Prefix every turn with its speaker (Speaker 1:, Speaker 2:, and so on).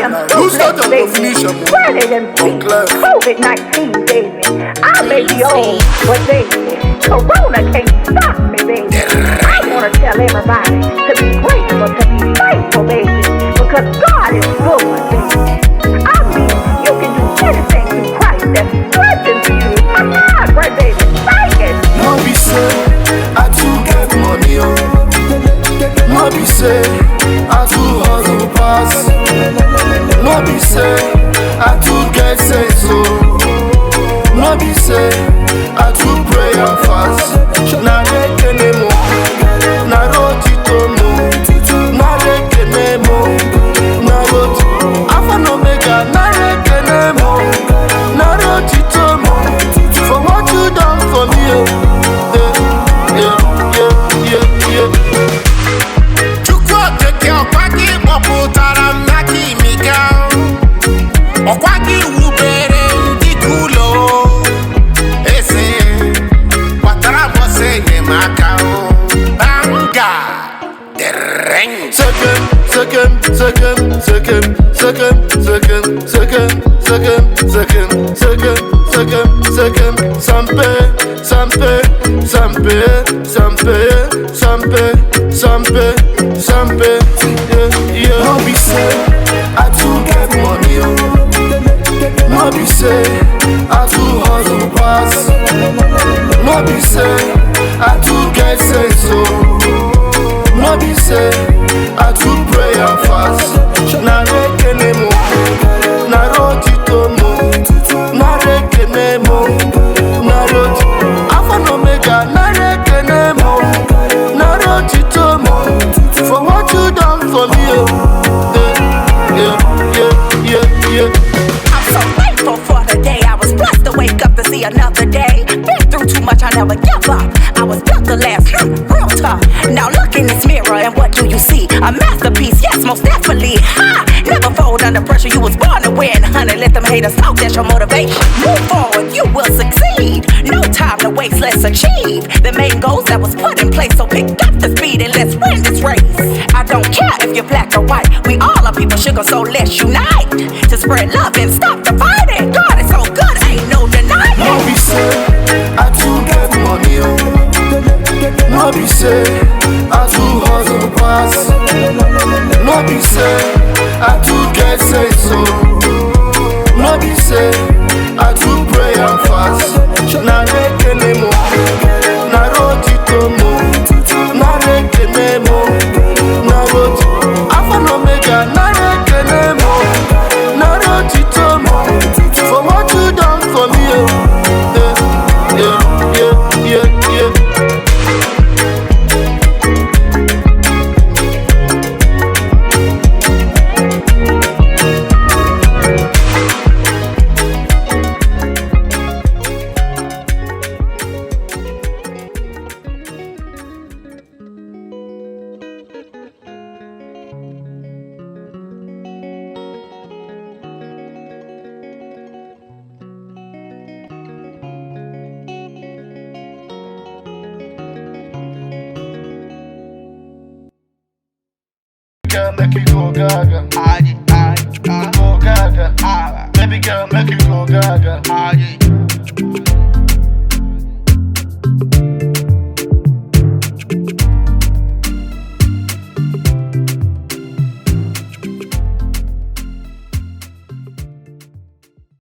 Speaker 1: am toothless, baby. Ready and free. COVID-19, baby. I may be old, but baby, Corona can't stop me, baby. I want to tell everybody to be grateful, to be thankful, baby, because God is good, baby. I mean, you can do anything through Christ that strengthens you. Right, baby, thank it.
Speaker 2: No be say I too get money, oh. No be say I too hustle pass. No be say I too get sense, oh. No be say I too pray and fast. Na rekene mo, na roti tomo, na rekene mo, na roti. Alpha and Omega, na rekene mo, na roti tomo. For what you done for me, oh.
Speaker 3: Okwaki wubere ndị kulo ese kwatara bose nyemaka banga dereng
Speaker 2: sampe yeah. No be say I too get money, oh. No be say I too hustle pass. No be say I too get sense, oh. No be say I too pray and fast. Na rekene mo, na roti tomo, na rekene mo, na roti. Alpha and Omega, na rekene mo, na roti tomo. For what you done for me, oh. Yeah.
Speaker 4: I'm so thankful for the day. I was blessed to wake up to see another day. Been through too much, I never give up. I was built to last, real tough. Now look in this mirror and what do you see? A masterpiece, yes, most definitely. Ha! Never fold under pressure, you was born to win. Honey, let them haters talk, that's your motivation. Move forward, you will succeed. No time to waste, let's achieve the main goals that was put in place. So pick up the speed and let's win this race. I don't care if you're black or white. We all are people sugar, so let's unite to spread love and stop the fighting. God is so good, ain't no denying.
Speaker 2: No be say I too get money, oh. No be say I too hustle pass. No be say I too get sense, oh. No be say I too pray and fast. Na rekene mo, na roti tomo, na rekene mo, na roti. Alpha and Omega, na rekene mo, na roti tomo. For what you done for me, oh. Yeah. Girl, make you go gaga. Go gaga. Baby girl, make you go gaga.